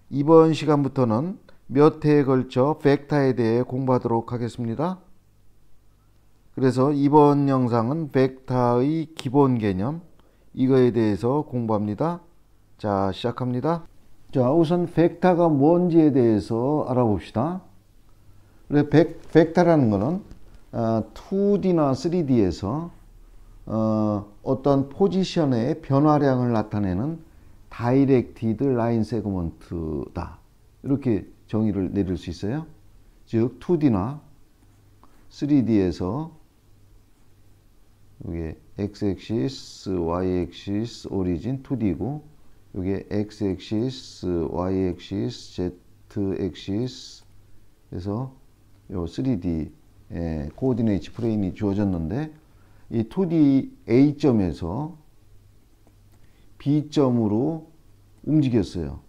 이번 시간부터는 몇 회에 걸쳐 벡터에 대해 공부하도록 하겠습니다. 그래서 이번 영상은 벡터의 기본 개념, 이거에 대해서 공부합니다. 자, 시작합니다. 자, 우선 벡터가 뭔지에 대해서 알아봅시다. 그래, 벡터라는 거는 2D나 3D에서 어떤 포지션의 변화량을 나타내는 다이렉티드 라인 세그먼트다. 이렇게 정의를 내릴 수 있어요. 즉 2D나 3D에서 이게 x-axis, y-axis, 오리진 2D고 이게 x-axis, y-axis, z-axis 그래서 요 3D 코오디네이트 플레인이 주어졌는데 이 2D A점에서 B점으로 움직였어요.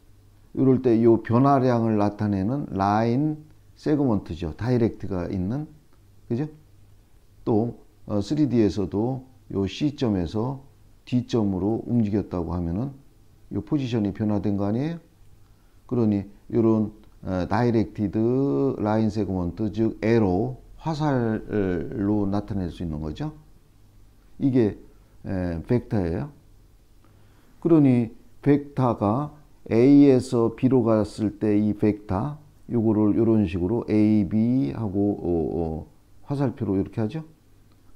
이럴 때 이 변화량을 나타내는 라인 세그먼트죠. 다이렉트가 있는, 그죠? 또 3D에서도 요 C점에서 D점으로 움직였다고 하면은 요 포지션이 변화된 거 아니에요? 그러니 요런 다이렉티드 라인 세그먼트, 즉 에로, 화살로 나타낼 수 있는 거죠. 이게 벡터예요. 그러니 벡터가 A에서 B로 갔을 때 이 벡터 요거를 이런 식으로 A, B 하고 화살표로 이렇게 하죠.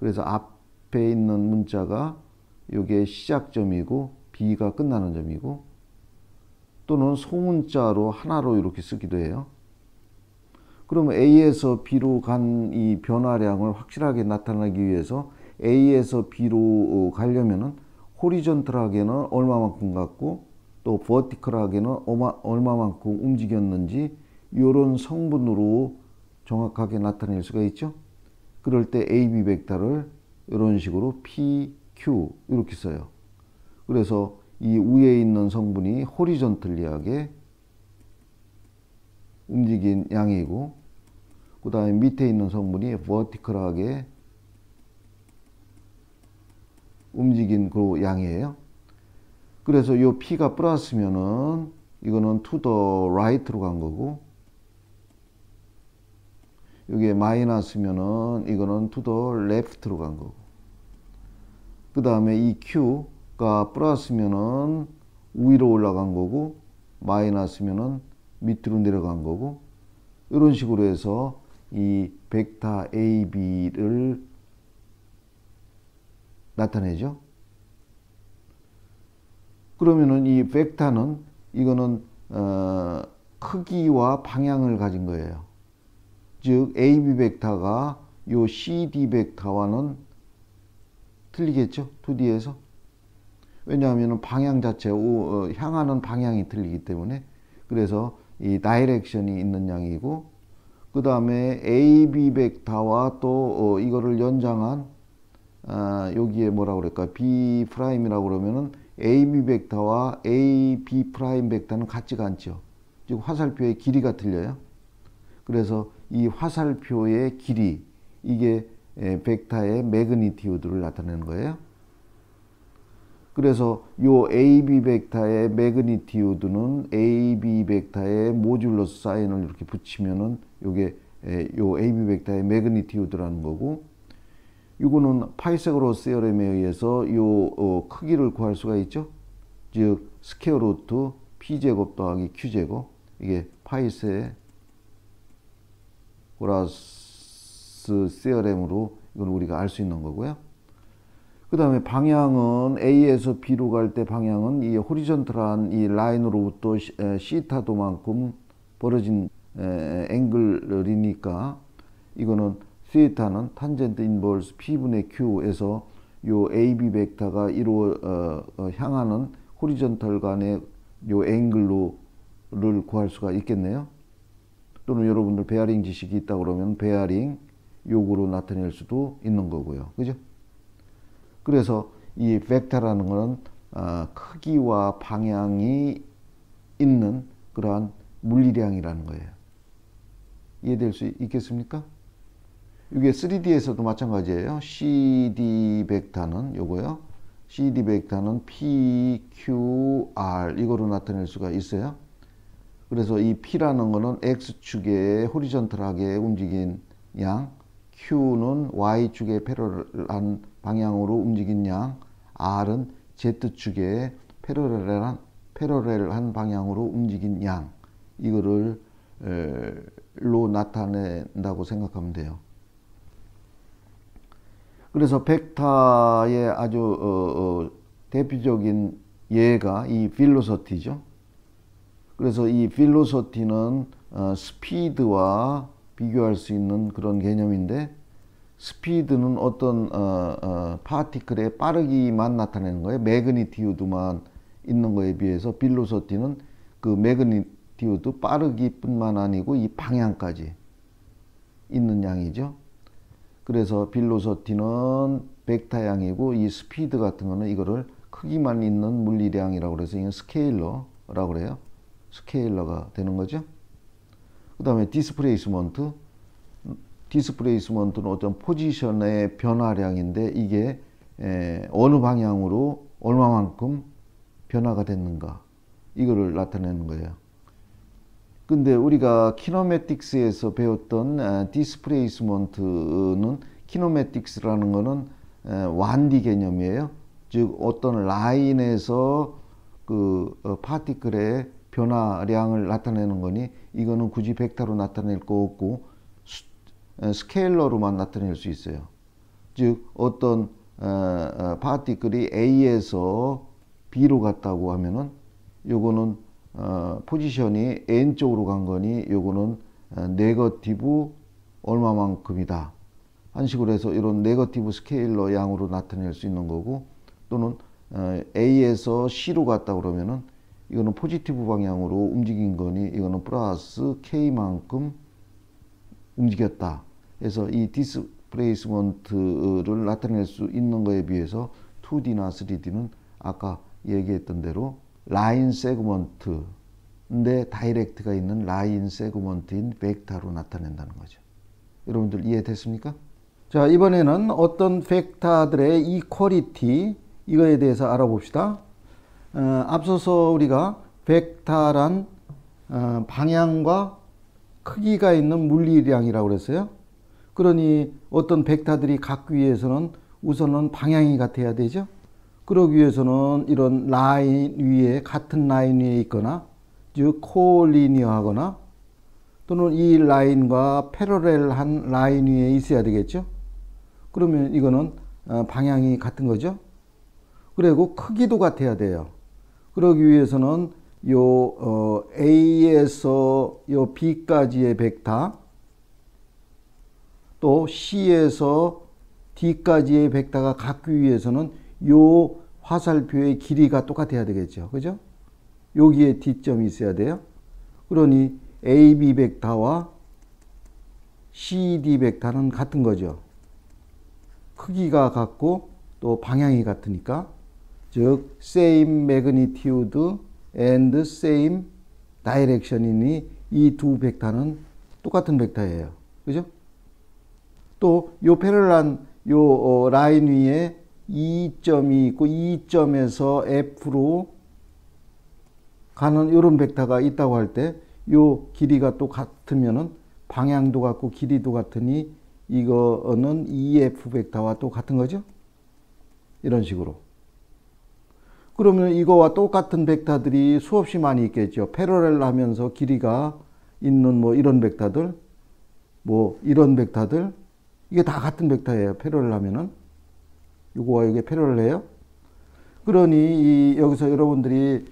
그래서 앞에 있는 문자가 요게 시작점이고 B가 끝나는 점이고, 또는 소문자로 하나로 이렇게 쓰기도 해요. 그러면 A에서 B로 간 이 변화량을 확실하게 나타내기 위해서 A에서 B로 가려면은 호리존털하게는 얼마만큼 갔고 또 버티컬하게는 얼마만큼 움직였는지 이런 성분으로 정확하게 나타낼 수가 있죠. 그럴 때 AB 벡터를 이런 식으로 PQ 이렇게 써요. 그래서 이 위에 있는 성분이 호리존털리하게 움직인 양이고, 그 다음에 밑에 있는 성분이 버티컬하게 움직인 그 양이에요. 그래서 이 P가 플러스면은 이거는 to the right로 간 거고, 이게 마이너스면은 이거는 to the left로 간 거고, 그 다음에 이 Q가 플러스면은 위로 올라간 거고, 마이너스면은 밑으로 내려간 거고, 이런 식으로 해서 이 벡터 AB를 나타내죠. 그러면은 이 벡터는 이거는 크기와 방향을 가진 거예요. 즉 AB 벡터가 요 CD 벡터와는 틀리겠죠. 2D에서. 왜냐하면 방향 자체, 향하는 방향이 틀리기 때문에. 그래서 이 다이렉션이 있는 양이고, 그 다음에 AB 벡터와 또 이거를 연장한 여기에 뭐라고 그럴까, B 프라임이라고 그러면은 AB 벡터와 AB 프라임 벡터는 같지가 않죠. 즉 화살표의 길이가 틀려요. 그래서 이 화살표의 길이, 이게 벡터의 매그니티우드를 나타내는 거예요. 그래서 요 AB 벡터의 매그니티우드는 AB 벡터의 모듈러스 사인을 이렇게 붙이면은 요게 요 AB 벡터의 매그니티우드라는 거고, 이거는 파이세고로스 세어렘에 의해서 요 크기를 구할 수가 있죠. 즉 스퀘어 루트 P제곱 더하기 Q제곱, 이게 파이세고라스 세어렘으로 이걸 우리가 알 수 있는 거고요. 그 다음에 방향은 A에서 B로 갈 때 방향은 이 호리존털한 이 라인으로부터 시타도만큼 벌어진 앵글이니까 이거는 시타는 탄젠트 인버스 P분의 Q에서 요 AB 벡터가 향하는 호리존털 간의 요 앵글로를 구할 수가 있겠네요. 또는 여러분들 베어링 지식이 있다 그러면 베어링 요구로 나타낼 수도 있는 거고요. 그죠? 그래서 이 벡터라는 것은 크기와 방향이 있는 그러한 물리량이라는 거예요. 이해될 수 있겠습니까? 이게 3D에서도 마찬가지예요. CD 벡터는 요거요. CD 벡터는 PQR 이거로 나타낼 수가 있어요. 그래서 이 P라는 거는 X축에 호리존털하게 움직인 양, Q는 Y축에 패러렐한 방향으로 움직인 양, R은 Z축에 패러렐한 방향으로 움직인 양, 이거를 로 나타낸다고 생각하면 돼요. 그래서 벡터의 아주 대표적인 예가 이 벨로시티죠. 그래서 이 벨로시티는 스피드와 비교할 수 있는 그런 개념인데, 스피드는 어떤 파티클의 빠르기만 나타내는 거예요. 매그니티우드만 있는 거에 비해서 벨로시티는 그 매그니티우드 빠르기뿐만 아니고 이 방향까지 있는 양이죠. 그래서 벨로시티는 벡터양이고, 이 스피드 같은 거는 이거를 크기만 있는 물리량이라고 그래서 이건 스케일러라고 그래요. 스케일러가 되는 거죠. 그 다음에 디스플레이스먼트는 어떤 포지션의 변화량인데, 이게 어느 방향으로 얼마만큼 변화가 됐는가, 이거를 나타내는 거예요. 근데 우리가 키노매틱스에서 배웠던 디스플레이스먼트는, 키노매틱스라는 거는 1D 개념이에요. 즉 어떤 라인에서 그 파티클의 변화량을 나타내는 거니, 이거는 굳이 벡터로 나타낼 거 없고 스케일러로만 나타낼 수 있어요. 즉 어떤 파티클이 A에서 B로 갔다고 하면은 요거는 포지션이 N 쪽으로 간 거니, 요거는 네거티브 얼마만큼이다 한 식으로 해서 이런 네거티브 스케일러 양으로 나타낼 수 있는 거고, 또는 A에서 C로 갔다 그러면은 이거는 포지티브 방향으로 움직인 거니, 이거는 플러스 K만큼 움직였다. 그래서 이 디스플레이스먼트를 나타낼 수 있는 거에 비해서 2D나 3D는 아까 얘기했던 대로 라인 세그먼트인데 다이렉트가 있는 라인 세그먼트인 벡터로 나타낸다는 거죠. 여러분들 이해됐습니까? 자, 이번에는 어떤 벡터들의 이퀄리티, 이거에 대해서 알아봅시다. 앞서서 우리가 벡터란 방향과 크기가 있는 물리량이라고 그랬어요. 그러니 어떤 벡터들이 갖기 위해서는 우선은 방향이 같아야 되죠. 그러기 위해서는 이런 라인 위에, 같은 라인 위에 있거나, 즉 코리니어하거나, 또는 이 라인과 패러렐한 라인 위에 있어야 되겠죠. 그러면 이거는 방향이 같은 거죠. 그리고 크기도 같아야 돼요. 그러기 위해서는 요 A에서 요 B까지의 벡터, 또 C에서 D까지의 벡터가 갖기 위해서는 요 화살표의 길이가 똑같아야 되겠죠. 그죠? 여기에 D점이 있어야 돼요. 그러니 AB 벡터와 CD 벡터는 같은 거죠. 크기가 같고 또 방향이 같으니까, 즉 same magnitude and same direction이니 이 두 벡터는 똑같은 벡터예요. 그죠? 또 요 패럴한 요 라인 위에 E점이 있고, E점에서 F로 가는 이런 벡터가 있다고 할 때, 요 길이가 또 같으면은 방향도 같고 길이도 같으니 이거는 EF 벡터와 또 같은 거죠. 이런 식으로. 그러면 이거와 똑같은 벡터들이 수없이 많이 있겠죠. 패러렐 하면서 길이가 있는 뭐 이런 벡터들, 뭐 이런 벡터들, 이게 다 같은 벡터예요. 패러렐 하면은. 요거와 이게 패러렐해요. 그러니 여기서 여러분들이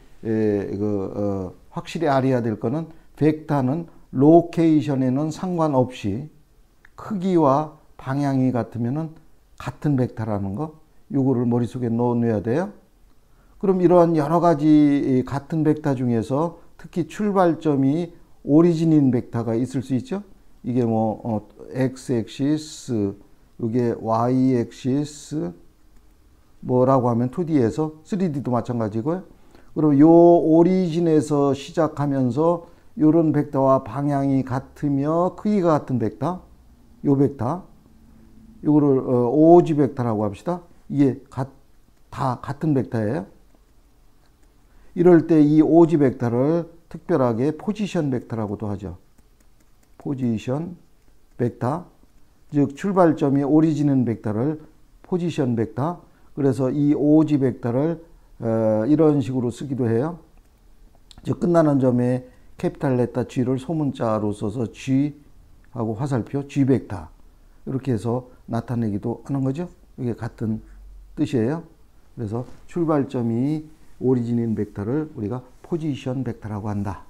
확실히 알아야 될 거는, 벡터는 로케이션에는 상관없이 크기와 방향이 같으면은 같은 벡터라는 거, 요거를 머릿속에 넣어놔야 돼요. 그럼 이러한 여러 가지 같은 벡터 중에서 특히 출발점이 오리진인 벡터가 있을 수 있죠. 이게 뭐 x-액시스, 이게 y-액시스 뭐라고 하면 2D에서, 3D도 마찬가지고요. 그럼 요 오리진에서 시작하면서 요런 벡터와 방향이 같으며 크기가 같은 벡터, 요 벡터, 요거를 오지 벡터라고 합시다. 이게 다 같은 벡터예요. 이럴 때 이 오지 벡터를 특별하게 포지션 벡터라고도 하죠. 포지션 벡터, 즉 출발점이 오리지는 벡터를 포지션 벡터, 그래서 이 OG 벡터를 이런 식으로 쓰기도 해요. 즉 끝나는 점에 캐피탈 레터 G를 소문자로 써서 G하고 화살표 G 벡터 이렇게 해서 나타내기도 하는 거죠. 이게 같은 뜻이에요. 그래서 출발점이 오리진인 벡터를 우리가 포지션 벡터라고 한다.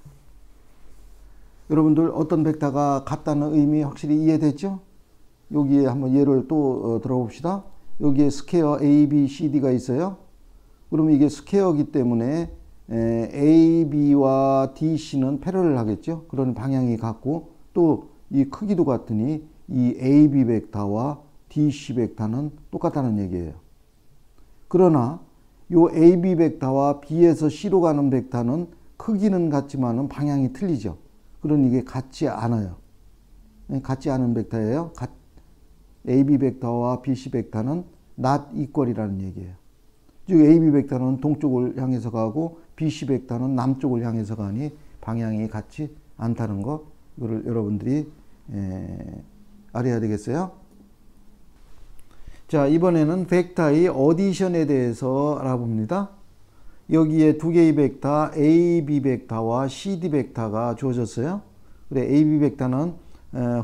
여러분들 어떤 벡터가 같다는 의미 확실히 이해됐죠? 여기에 한번 예를 또 들어봅시다. 여기에 스퀘어 A, B, C, D가 있어요. 그러면 이게 스퀘어이기 때문에 A, B와 D, C는 패러를 하겠죠. 그런 방향이 같고 또 이 크기도 같으니 이 A, B 벡터와 D, C 벡터는 똑같다는 얘기예요. 그러나 요 A, B 벡터와 B에서 C로 가는 벡터는 크기는 같지만은 방향이 틀리죠. 그러니 이게 같지 않아요. 같지 않은 벡터예요. A, B 벡터와 B, C 벡터는 not equal이라는 얘기예요. 즉 A, B 벡터는 동쪽을 향해서 가고 B, C 벡터는 남쪽을 향해서 가니 방향이 같지 않다는 거, 이거를 여러분들이 알아야 되겠어요. 자, 이번에는 벡터의 어디션에 대해서 알아봅니다. 여기에 두 개의 벡터 A, B 벡터와 CD 벡터가 주어졌어요. 그래, A, B 벡터는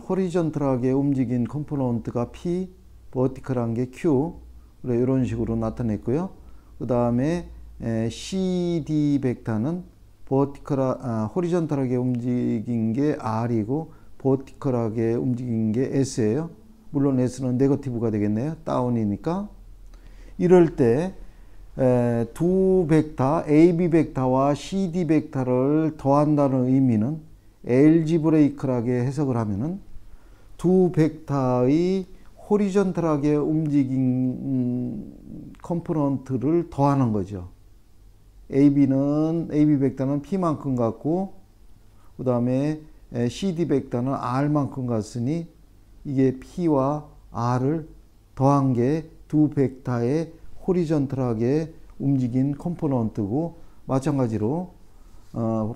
호리존털하게 움직인 컴포넌트가 P, 버티컬한 게 Q, 그래, 이런 식으로 나타냈고요. 그 다음에 CD 벡터는 호리존털하게 움직인 게 R이고 버티컬하게 움직인 게 S예요. 물론 S는 네거티브가 되겠네요. 다운이니까. 이럴 때 두 벡터 AB 벡터와 CD 벡터를 더한다는 의미는 엘지브레이크하게 해석을 하면은 두 벡터의 호리존털하게 움직인 컴포넌트를 더하는 거죠. AB 벡터는 P만큼 같고 그 다음에 CD 벡터는 R만큼 같으니 이게 P와 R을 더한 게 두 벡터의 호리존털하게 움직인 컴포넌트고, 마찬가지로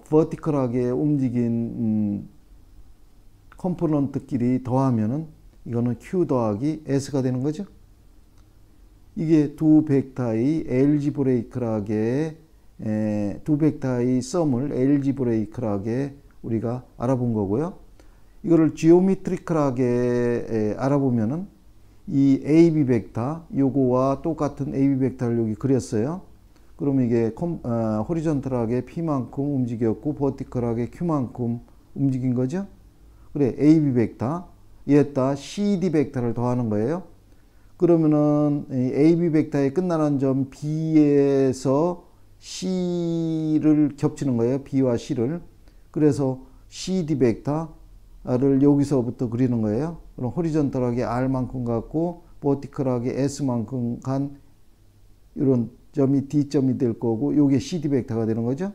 버티컬하게 움직인 컴포넌트끼리 더하면은 이거는 Q 더하기 S가 되는 거죠. 이게 두 벡터의 엘지브레이크하게 두 벡터의 썸을 엘지브레이크하게 우리가 알아본 거고요. 이거를 지오메트리컬하게 알아보면은 이 AB 벡터 요거와 똑같은 AB 벡터를 여기 그렸어요. 그러면 이게 호리존털하게 P만큼 움직였고 버티컬하게 Q만큼 움직인 거죠. 그래, AB 벡터 얘다 CD 벡터를 더하는 거예요. 그러면은 AB 벡터의 끝나는 점 B에서 C를 겹치는 거예요. B와 C를. 그래서 CD 벡터를 여기서부터 그리는 거예요. 그럼 호리존털하게 R만큼 같고 버티컬하게 S만큼 간 이런 점이 D점이 될 거고 요게 CD 벡터가 되는 거죠.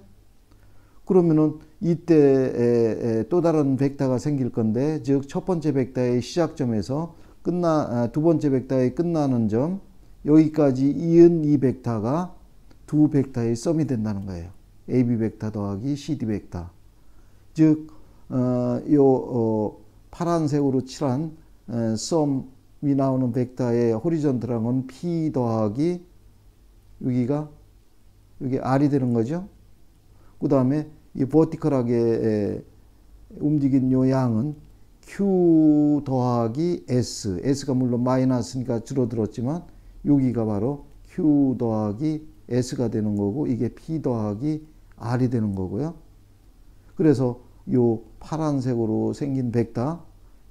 그러면은 이때 또 다른 벡터가 생길 건데, 즉 첫 번째 벡터의 시작점에서 두 번째 벡터의 끝나는 점 여기까지 이은 이 벡터가 두 벡터의 썸이 된다는 거예요. AB 벡터 더하기 CD 벡터. 즉 파란색으로 칠한 썸이 나오는 벡터의 호리존털한 건 P 더하기 여기 R이 되는 거죠. 그 다음에 이 버티컬하게 움직인 요 양은 Q 더하기 S. S가 물론 마이너스니까 줄어들었지만 여기가 바로 Q 더하기 S가 되는 거고 이게 P 더하기 R이 되는 거고요. 그래서 요 파란색으로 생긴 벡터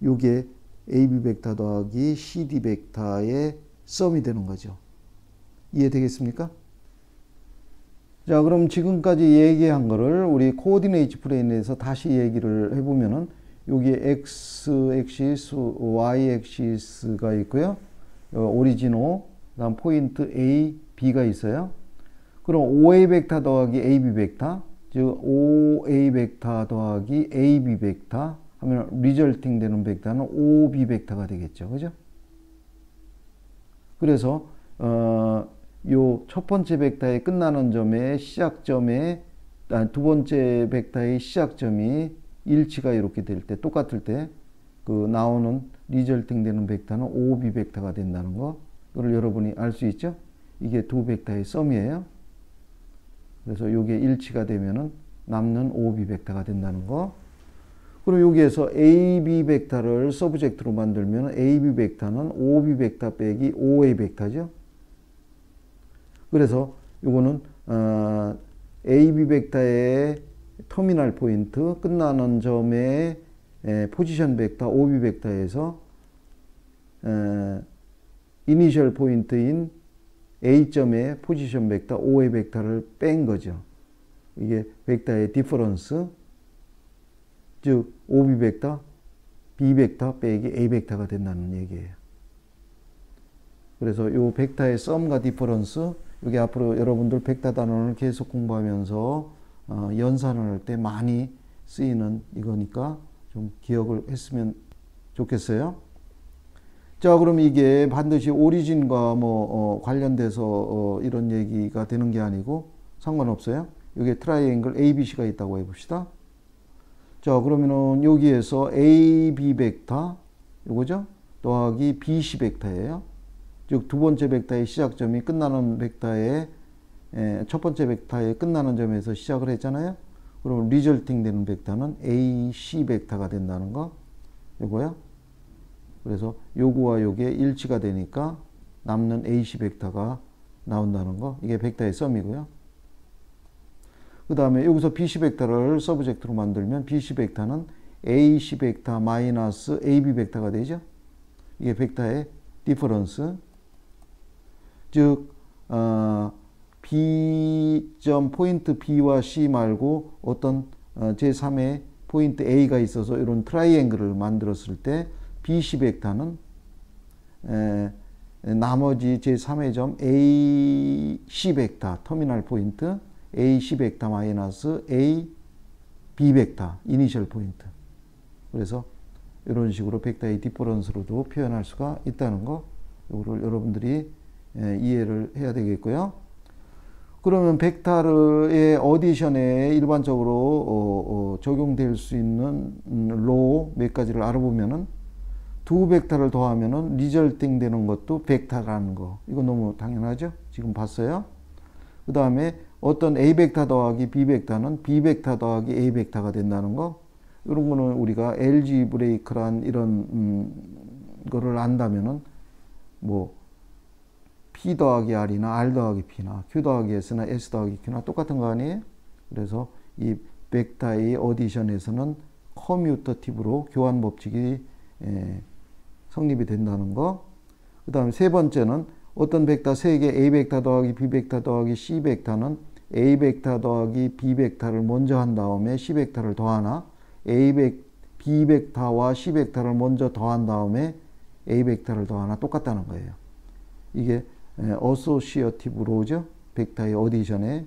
요게 AB 벡터 더하기 CD 벡터의 썸이 되는 거죠. 이해되겠습니까? 자, 그럼 지금까지 얘기한 거를 우리 코오디네이트 플레인에서 다시 얘기를 해보면은 여기에 X 액시스, Y 액시스가 있고요. 오리진 O, 그다음 포인트 A, B가 있어요. 그럼 OA 벡터 더하기 AB 벡터, 즉 OA 벡터 더하기 AB 벡터 하면 리절팅 되는 벡터는 OB 벡터가 되겠죠. 그죠? 그래서 요 첫 번째 벡터의 끝나는 점의 시작점에 두 번째 벡터의 시작점이 일치가 이렇게 될 때, 똑같을 때 그 나오는 리절팅 되는 벡터는 OB 벡터가 된다는 거, 이걸 여러분이 알 수 있죠? 이게 두 벡터의 썸이에요. 그래서 이게 일치가 되면은 남는 OB 벡터가 된다는 거. 그럼 여기에서 AB 벡터를 서브젝트로 만들면 AB 벡터는 OB 벡터 빼기 OA 벡터죠. 그래서 이거는 AB 벡터의 터미널 포인트, 끝나는 점의 포지션 벡터 OB 벡터에서 이니셜 포인트인 A점의 포지션 벡터 OA 벡터를 뺀 거죠. 이게 벡터의 디퍼런스, 즉 OB 벡터, B 벡터 빼기 A 벡터가 된다는 얘기예요. 그래서 이 벡터의 썸과 디퍼런스, 여기 앞으로 여러분들 벡터 단원을 계속 공부하면서 연산을 할 때 많이 쓰이는 이거니까 좀 기억을 했으면 좋겠어요. 자, 그럼 이게 반드시 오리진과 관련돼서 이런 얘기가 되는 게 아니고 상관없어요. 여기에 트라이앵글 ABC가 있다고 해봅시다. 자, 그러면은 여기에서 AB 벡터, 요거죠? 더하기 BC 벡터예요. 즉, 두 번째 벡터의 시작점이 끝나는 벡터의 첫 번째 벡터의 끝나는 점에서 시작을 했잖아요. 그러면 리절팅 되는 벡터는 AC 벡터가 된다는 거, 요거요. 그래서 요거와 요게 일치가 되니까 남는 AC 벡터가 나온다는 거, 이게 벡터의 썸이고요. 그 다음에 여기서 BC 벡터를 서브젝트로 만들면 BC 벡터는 AC 벡터 마이너스 AB 벡터가 되죠. 이게 벡터의 디퍼런스. 즉 B점 포인트 B와 C 말고 어떤 제3의 포인트 A가 있어서 이런 트라이앵글을 만들었을 때 BC 벡터는 나머지 제3의 점 AC 벡터 터미널 포인트 AC 벡터 마이너스 A B 벡터 이니셜 포인트. 그래서 이런 식으로 벡터의 디퍼런스로도 표현할 수가 있다는 거, 이거를 여러분들이 이해를 해야 되겠고요. 그러면 벡터의 어디션에 일반적으로 적용될 수 있는 로 몇 가지를 알아보면은, 두 벡터를 더하면은 리절팅 되는 것도 벡터라는 거, 이거 너무 당연하죠? 지금 봤어요. 그 다음에 어떤 A 벡터 더하기 B 벡터는 B 벡터 더하기 A 벡터가 된다는 거, 이런 거는 우리가 알지브레이크란 이런 거를 안다면은 P 더하기 R이나 R 더하기 P나 Q 더하기 S나 S 더하기 Q나 똑같은 거 아니에요? 그래서 이 벡터의 어디션에서는 커뮤터티브로 교환 법칙이 성립이 된다는 거. 그 다음에 세 번째는 어떤 벡터 3개 A 벡터 더하기 B 벡터 더하기 C 벡터는 A 벡터 더하기 B 벡터를 먼저 한 다음에 C 벡터를 더하나, B 벡터와 C 벡터를 먼저 더한 다음에 A 벡터를 더하나 똑같다는 거예요. 이게 어소시어티브 로죠. 벡터의 어디션에.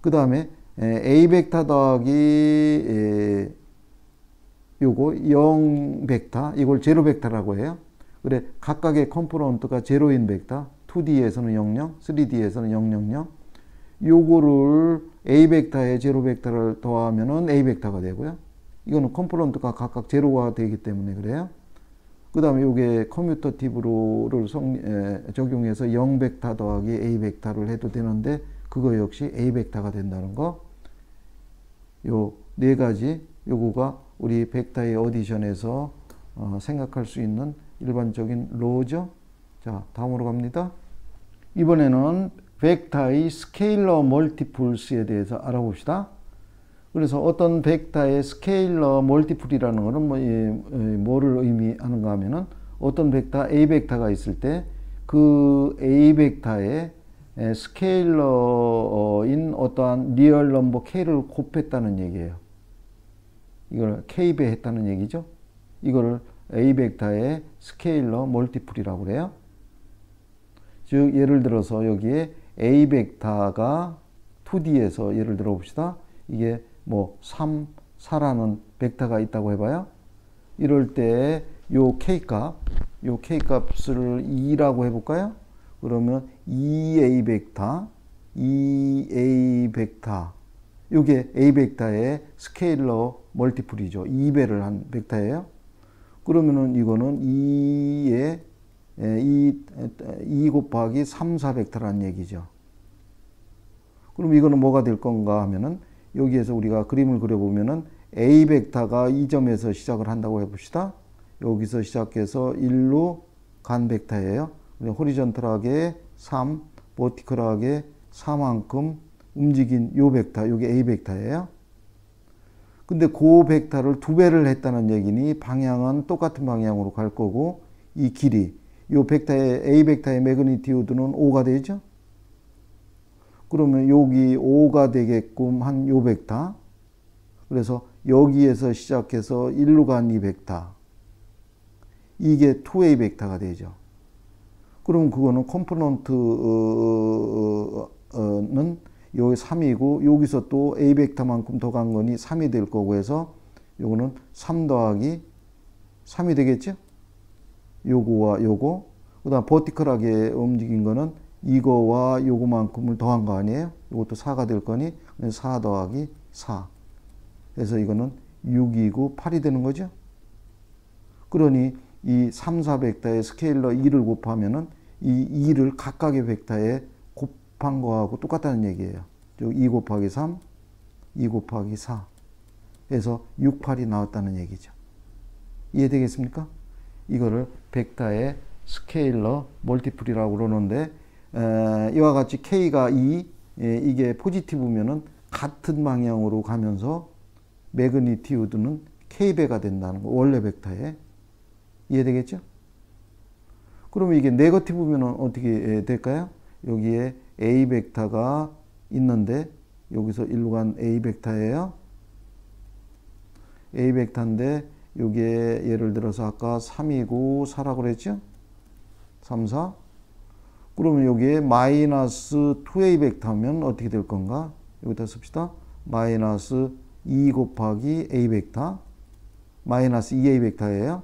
그 다음에 A 벡터 더하기 요거 0 벡터, 이걸 제로 벡터라고 해요. 그래, 각각의 컴포넌트가 제로인 벡터, 2D에서는 00, 3D에서는 000. 요거를 A 벡터에 제로 벡터를 더하면은 A 벡터가 되고요. 이거는 컴포넌트가 각각 제로가 되기 때문에 그래요. 그 다음에 요게 커뮤터티브로를 적용해서 0 벡터 더하기 A 벡터를 해도 되는데, 그거 역시 A 벡터가 된다는 거. 요 네 가지, 요거가 우리 벡터의 어디션에서 생각할 수 있는 일반적인 로죠. 자, 다음으로 갑니다. 이번에는 벡터의 스케일러 멀티플스에 대해서 알아봅시다. 그래서 어떤 벡터의 스케일러 멀티플이라는 것은 뭐를 의미하는가 하면은, 어떤 벡터 A 벡터가 있을 때 그 A 벡터의 스케일러인 어떠한 리얼 넘버 K를 곱했다는 얘기예요. 이걸 K배 했다는 얘기죠. 이거를 A 벡터의 스케일러 멀티플이라고 그래요. 즉 예를 들어서 여기에 A 벡터가 2D에서 예를 들어 봅시다. 이게 3, 4라는 벡터가 있다고 해봐요. 이럴 때 요 K값을 2라고 해볼까요? 그러면 2A 벡터 2a 벡터. 이게 a 벡터의 스케일러 멀티플이죠. 2배를 한 벡터예요. 그러면은 이거는 2에 2 곱하기 3, 4 벡터라는 얘기죠. 그럼 이거는 뭐가 될 건가 하면은 여기에서 우리가 그림을 그려보면은 A 벡터가 이 점에서 시작을 한다고 해봅시다. 여기서 시작해서 1로 간 벡터예요. 호리존털하게 3, 버티컬하게 4만큼 움직인 요 벡터, 요게 A 벡터예요. 근데 그 벡터를 2배를 했다는 얘기니 방향은 똑같은 방향으로 갈 거고 이 길이, 요 벡터의 A 벡터의 매그니튜드는 5가 되죠. 그러면 여기 5가 되게끔 한 요 벡터. 그래서 여기에서 시작해서 1로 간 이 벡터. 이게 2A 벡터가 되죠. 그럼 그거는 컴포넌트는 여기 3이고 여기서 또 A 벡터만큼 더 간 거니 3이 될 거고 해서 요거는 3 더하기 3이 되겠죠? 요거와 요거. 그 다음 버티컬하게 움직인 거는 이거와 요거만큼을 더한 거 아니에요? 요것도 4가 될 거니 4 더하기 4. 그래서 이거는 6이고 8이 되는 거죠? 그러니 이 3, 4 벡터의 스케일러 2를 곱하면은 이 2를 각각의 벡터에 곱한 거하고 똑같다는 얘기예요. 2 곱하기 3, 2 곱하기 4. 그래서 6, 8이 나왔다는 얘기죠. 이해되겠습니까? 이거를 벡터의 스케일러 멀티플이라고 그러는데 이와 같이 K가 2, 이게 포지티브면은 같은 방향으로 가면서 매그니튜드는 K배가 된다는 거, 원래 벡터에. 이해되겠죠? 그러면 이게 네거티브면 어떻게 될까요? 여기에 A 벡터가 있는데 여기서 1로 간 A 벡터예요. A 벡터인데 이게 예를 들어서 아까 3이고 4라고 그랬죠? 3, 4. 그러면 여기에 마이너스 2A 벡터면 어떻게 될 건가? 여기다 씁시다. 마이너스 2 곱하기 A 벡터. 마이너스 2A 벡터예요.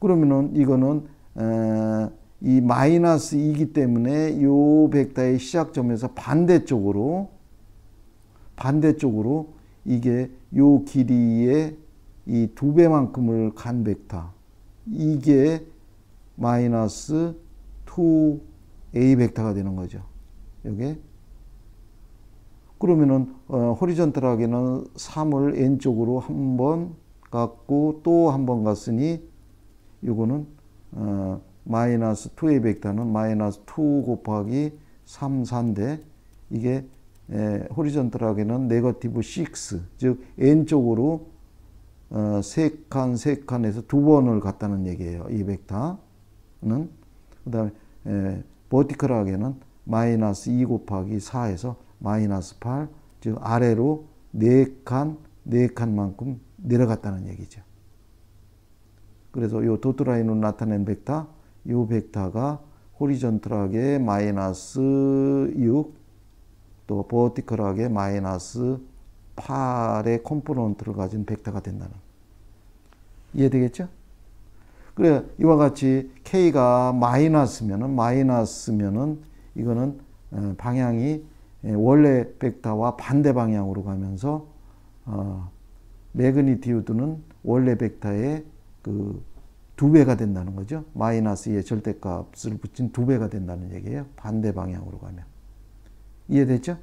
그러면은 이거는 이 마이너스 2이기 때문에 이 벡터의 시작점에서 반대쪽으로 이게 이 길이의 이 2배만큼을 간 벡터. 이게 마이너스 2A 벡터가 되는 거죠. 요게. 그러면은 호리존털하게는 3을 n쪽으로 한 번 갔고 또 한 번 갔으니 요거는 마이너스 2A 벡터는 마이너스 2 곱하기 3, 4인데 이게 호리존털하게는 네거티브 6, 즉 n쪽으로 3칸, 3칸에서 2번을 갔다는 얘기예요. 이 벡터는. 그 다음에 버티컬하게는 마이너스 2 곱하기 4에서 마이너스 8, 즉 아래로 4칸만큼 내려갔다는 얘기죠. 그래서 이 도트라인으로 나타낸 벡터, 이 벡터가 호리존털하게 마이너스 6, 또 버티컬하게 마이너스 8의 컴포넌트를 가진 벡터가 된다는. 이해되겠죠? 그래, 이와 같이 K가 마이너스면은 이거는 방향이 원래 벡터와 반대 방향으로 가면서 매그니튜드는 원래 벡터의 그 2배가 된다는 거죠. 마이너스 2의 절대값을 붙인 2배가 된다는 얘기예요. 반대 방향으로 가면. 이해됐죠?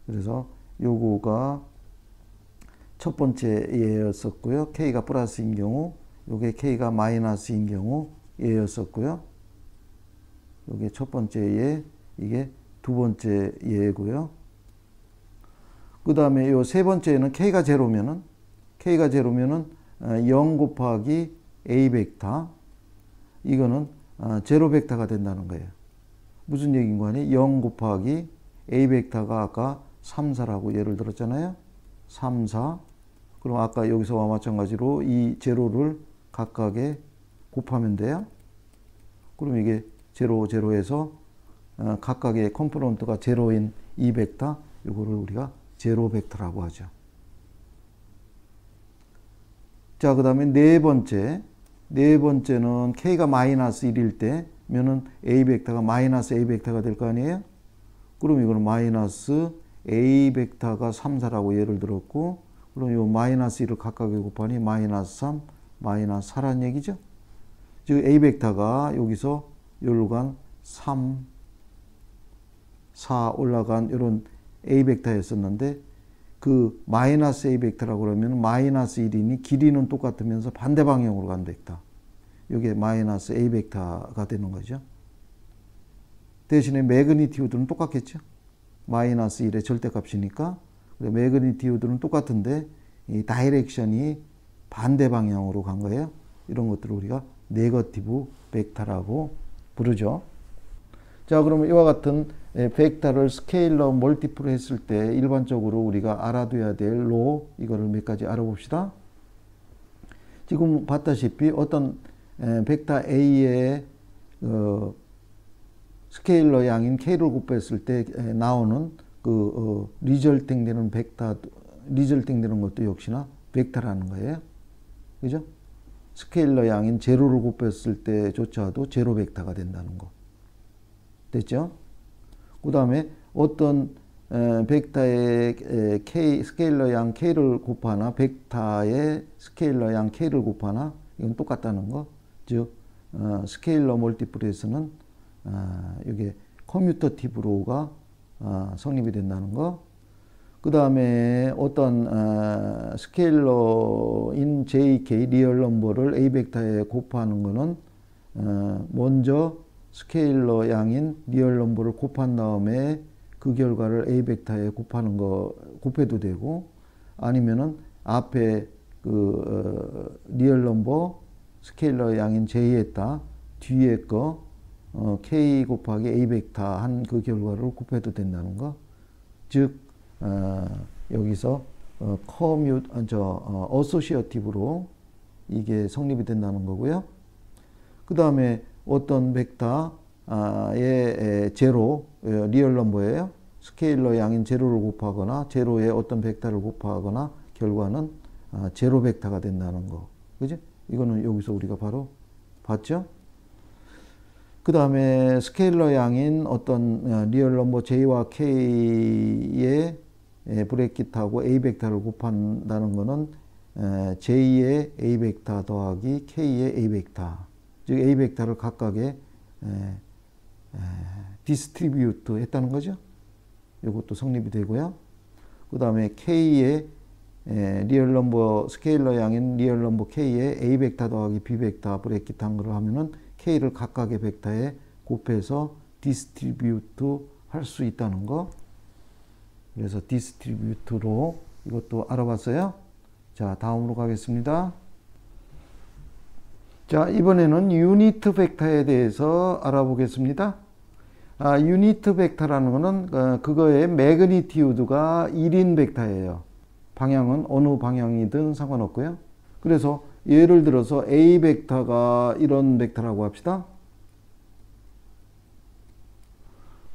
그래서 요거가 첫 번째 예였었고요. K가 플러스인 경우, 요게 K가 마이너스인 경우 예였었고요. 요게 첫 번째 예, 이게 두 번째 예고요. 그 다음에 요 세 번째는 K가 제로면은 0 곱하기 A 벡터, 이거는 제로 벡터가 된다는 거예요. 무슨 얘기인 거 아니? 0 곱하기 A 벡터가 아까 3, 4라고 예를 들었잖아요. 3, 4. 그럼 아까 여기서와 마찬가지로 이 제로를 각각에 곱하면 돼요. 그럼 이게 제로, 제로에서 각각의 컴포넌트가 제로인 이 벡터, 이거를 우리가 제로 벡터라고 하죠. 자, 그 다음에 네 번째는 K가 마이너스 1일 때면은 A 벡터가 마이너스 A 벡터가 될 거 아니에요? 그럼 이거는 마이너스 A 벡터가 3, 4라고 예를 들었고, 그럼 이 마이너스 1을 각각에 곱하니 마이너스 3, 마이너스 4라는 얘기죠. 즉 A 벡터가 여기서 여기간 3, 4 올라간 이런 A 벡터였었는데, 그 마이너스 A 벡터라고 그러면 마이너스 1이니 길이는 똑같으면서 반대 방향으로 간 벡터. 이게 마이너스 A 벡터가 되는 거죠. 대신에 매그니티우드는 똑같겠죠. 마이너스 1의 절대값이니까. 매그니티우드는 똑같은데 이 다이렉션이 반대 방향으로 간 거예요. 이런 것들을 우리가 네거티브 벡터라고 부르죠. 자, 그러면 이와 같은 벡터를 스케일러 멀티플 했을 때 일반적으로 우리가 알아둬야 될 로, 이거를 몇 가지 알아봅시다. 지금 봤다시피 어떤 벡터 A의 스케일러 양인 K를 곱했을 때 나오는 그 리절팅 되는 벡터, 리절팅 되는 것도 역시나 벡터라는 거예요. 그죠? 스케일러 양인 제로를 곱했을 때조차도 제로 벡터가 된다는 거. 됐죠? 그 다음에 어떤 벡터의 K, 스케일러 양 K를 곱하나 벡터의 스케일러 양 K를 곱하나 이건 똑같다는 거. 즉 스케일러 멀티플에서는 이게 커뮤터티브 로우가 성립이 된다는 거. 그 다음에 어떤 스케일러인 JK 리얼 넘버를 A 벡터에 곱하는 거는 먼저 스케일러 양인 리얼 넘버를 곱한 다음에 그 결과를 A 벡터에 곱하는 거 곱해도 되고, 아니면은 앞에 그 리얼 넘버 스케일러 양인 J에다 뒤에 거 K 곱하기 A 벡터 한 그 결과를 곱해도 된다는 거. 즉 여기서 어소시어티브로 이게 성립이 된다는 거고요. 그 다음에 어떤 벡터의 제로, 리얼 넘버예요. 스케일러 양인 제로를 곱하거나 제로에 어떤 벡터를 곱하거나 결과는 제로 벡터가 된다는 거. 그죠? 이거는 여기서 우리가 바로 봤죠? 그 다음에 스케일러 양인 어떤 리얼 넘버 J와 K의 브래킷하고 A 벡터를 곱한다는 거는 J의 A 벡터 더하기 K의 A 벡터. 즉 A 벡터를 각각의 디스트리뷰트 했다는 거죠. 이것도 성립이 되고요. 그 다음에 K의 리얼 넘버 스케일러 양인 리얼 넘버 K의 A 벡터 더하기 B 벡터 브래킷 한 거를 하면은 K를 각각의 벡터에 곱해서 디스트리뷰트 할 수 있다는 거. 그래서 디스트리뷰트로 이것도 알아봤어요. 자, 다음으로 가겠습니다. 자, 이번에는 유니트 벡터에 대해서 알아보겠습니다. 유니트 벡터라는 거는 그거의 매그니티우드가 1인 벡터예요. 방향은 어느 방향이든 상관없고요. 그래서 예를 들어서 A 벡터가 이런 벡터라고 합시다.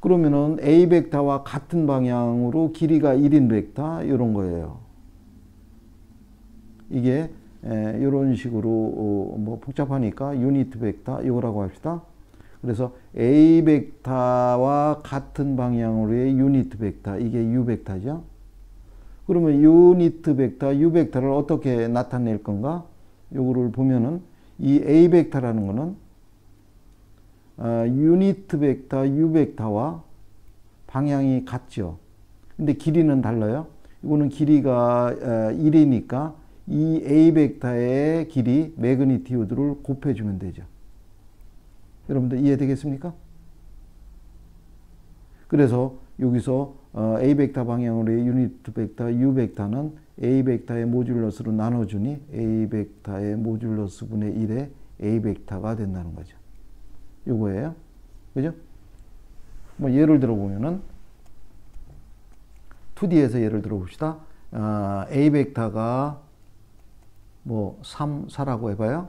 그러면은 A 벡터와 같은 방향으로 길이가 1인 벡터 이런 거예요. 이게 이런 식으로 뭐 복잡하니까 유니트 벡터 이거라고 합시다. 그래서 A 벡터와 같은 방향으로의 유니트 벡터, 이게 U 벡터죠. 그러면 유니트 벡터, U 벡터를 어떻게 나타낼 건가? 요거를 보면은 이 A 벡터라는 거는 유니트 벡터 U 벡터와 방향이 같죠. 근데 길이는 달라요. 이거는 길이가 1이니까 이 A 벡터의 길이 매그니티우드를 곱해주면 되죠. 여러분들 이해되겠습니까? 그래서 여기서 A 벡터 방향으로의 유니트 벡터 U 벡터는 A 벡터의 모듈러스로 나눠주니 A 벡터의 모듈러스 분의 1의 A 벡터가 된다는 거죠. 요거예요. 그죠? 뭐 예를 들어 보면은 2D에서 예를 들어 봅시다. A 벡터가 뭐 3, 4라고 해봐요.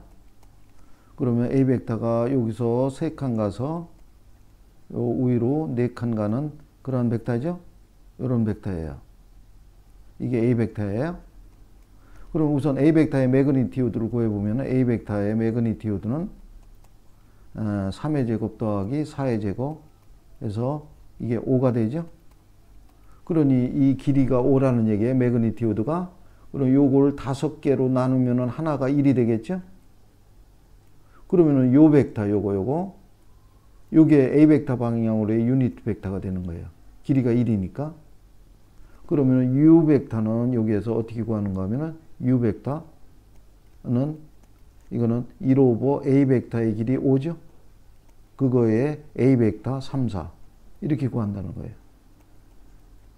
그러면 A 벡터가 여기서 3칸 가서 요 위로 4칸 가는 그런 벡터죠. 이런 벡터예요. 이게 A 벡터예요. 그럼 우선 A 벡터의 매그니티우드를 구해보면 A 벡터의 매그니티우드는 3의 제곱 더하기 4의 제곱 해서 이게 5가 되죠. 그러니 이 길이가 5라는 얘기예요. 매그니티우드가. 그럼 요걸 5개로 나누면은 하나가 1이 되겠죠. 그러면은 요 벡터 요거 요게 A 벡터 방향으로의 유니트 벡터가 되는 거예요. 길이가 1이니까. 그러면은 U 벡터는 여기에서 어떻게 구하는가 하면은 U 벡터는 이거는 1 오버 A 벡터의 길이 5죠. 그거에 A 벡터 3, 4 이렇게 구한다는 거예요.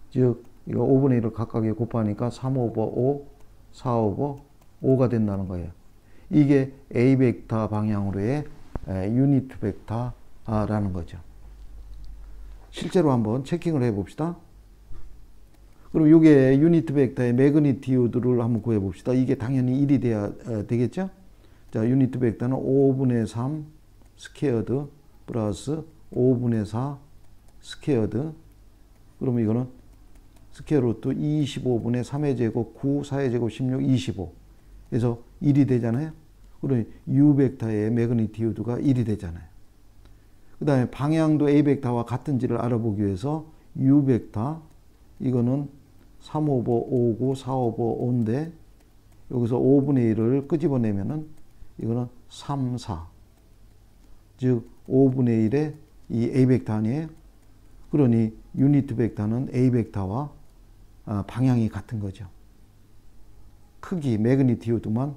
즉 이거 5분의 1을 각각에 곱하니까 3 오버 5, 4 오버 5가 된다는 거예요. 이게 A 벡터 방향으로의 유니트 벡터라는 거죠. 실제로 한번 체킹을 해 봅시다. 그럼 이게 유니트 벡터의 매그니티우드를 한번 구해 봅시다. 이게 당연히 1이 돼야 되겠죠? 자, 유니트 벡터는 5분의 3 스퀘어드 플러스 5분의 4 스퀘어드. 그러면 이거는 스퀘어 루트 25분의 3의 제곱 9, 4의 제곱 16, 25. 그래서 1이 되잖아요. 그러니 U 벡터의 매그니티우드가 1이 되잖아요. 그 다음에 방향도 A 벡터와 같은지를 알아보기 위해서 U 벡터 이거는 3 오버 5고 4 오버 5인데 여기서 5분의 1을 끄집어내면은 이거는 3, 4. 즉 5분의 1의 이 A 벡터 아니에요? 그러니 유니트 벡터는 A 벡터와 방향이 같은 거죠. 크기, 매그니티우드만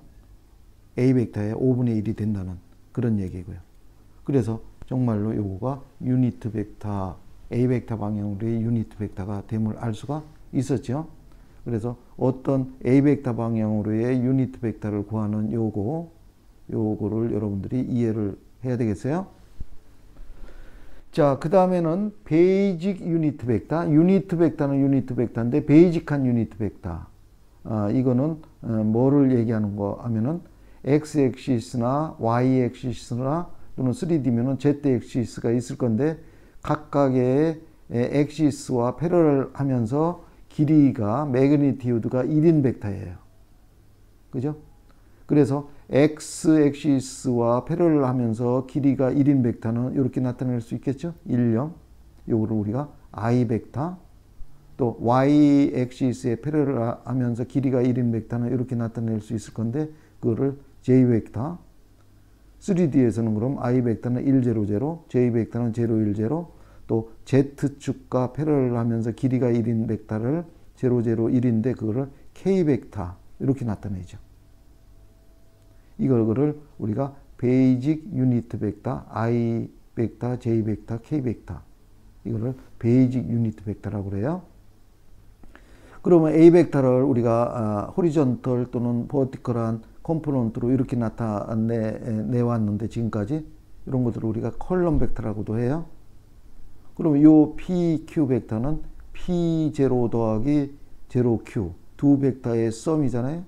A 벡터의 5분의 1이 된다는 그런 얘기고요. 그래서 정말로 요거가 유니트 벡터, A 벡터 방향으로의 유니트 벡터가 됨을 알 수가 있었죠. 그래서 어떤 A 벡터 방향으로의 유니트 벡터를 구하는 요거를 여러분들이 이해를 해야 되겠어요. 자, 그 다음에는 베이직 유니트 벡터. 유니트 벡터는 유니트 벡터인데 베이직한 유니트 벡터. 이거는 뭐를 얘기하는 거 하면은 X 엑시스나 Y 엑시스나 또는 3D면은 Z 엑시스가 있을 건데 각각의 엑시스와 패러럴 하면서 길이가 매그니티우드가 1인 벡터예요. 그죠? 그래서 X 엑시스와 패러럴 하면서 길이가 1인 벡터는 이렇게 나타낼 수 있겠죠? 1, 0. 요거를 우리가 I 벡터. 또 Y 엑시스에 패러럴 하면서 길이가 1인 벡터는 이렇게 나타낼 수 있을 건데 그거를 J 벡터. 3D에서는 그럼 I 벡터는 1, 0, 0, J 벡터는 0, 1, 0. 또 Z축과 패러럴 하면서 길이가 1인 벡터를 0, 0, 1인데 그거를 K 벡터 이렇게 나타내죠. 이거를 우리가 베이직 유니트 벡터, I 벡터, J 벡터, K 벡터. 이거를 베이직 유니트 벡터라고 그래요. 그러면 A 벡터를 우리가 호리존털 또는 버티컬한 컴포넌트로 이렇게 나타내왔는데 지금까지 이런 것들을 우리가 컬럼 벡터라고도 해요. 그러면 요 PQ 벡터는 P0 더하기 0Q 두 벡터의 썸이잖아요.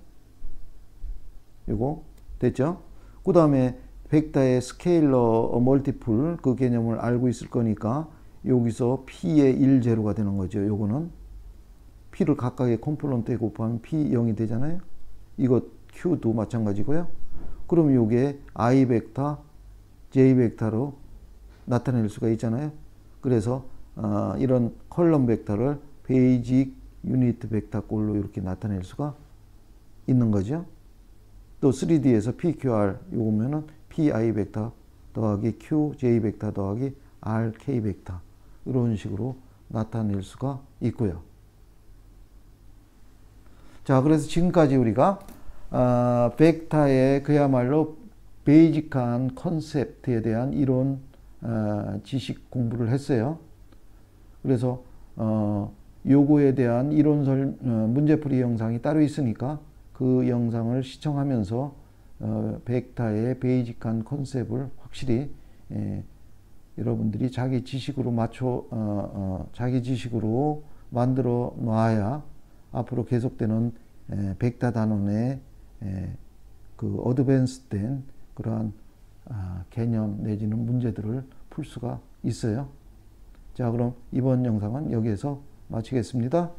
이거 됐죠? 그 다음에 벡터의 스케일러 멀티플 그 개념을 알고 있을 거니까 여기서 P의 1, 0가 되는 거죠. 요거는 P를 각각의 컴포넌트에 곱하면 P 0이 되잖아요. 이거 Q도 마찬가지고요. 그럼 요게 I 벡터, J 벡터로 나타낼 수가 있잖아요. 그래서 이런 컬럼 벡터를 베이직 유니트 벡터 꼴로 이렇게 나타낼 수가 있는 거죠. 또 3D에서 PQR 요거면은 PI 벡터 더하기 QJ 벡터 더하기 RK 벡터 이런 식으로 나타낼 수가 있고요. 자, 그래서 지금까지 우리가 벡터의 그야말로 베이직한 컨셉트에 대한 이론 지식 공부를 했어요. 그래서 요거에 대한 이론 문제풀이 영상이 따로 있으니까 그 영상을 시청하면서 벡터의 베이직한 컨셉을 확실히 여러분들이 자기 지식으로 자기 지식으로 만들어 놔야 앞으로 계속되는 벡터 단원의 그 어드밴스된 그러한 개념 내지는 문제들을 풀 수가 있어요. 자, 그럼 이번 영상은 여기에서 마치겠습니다.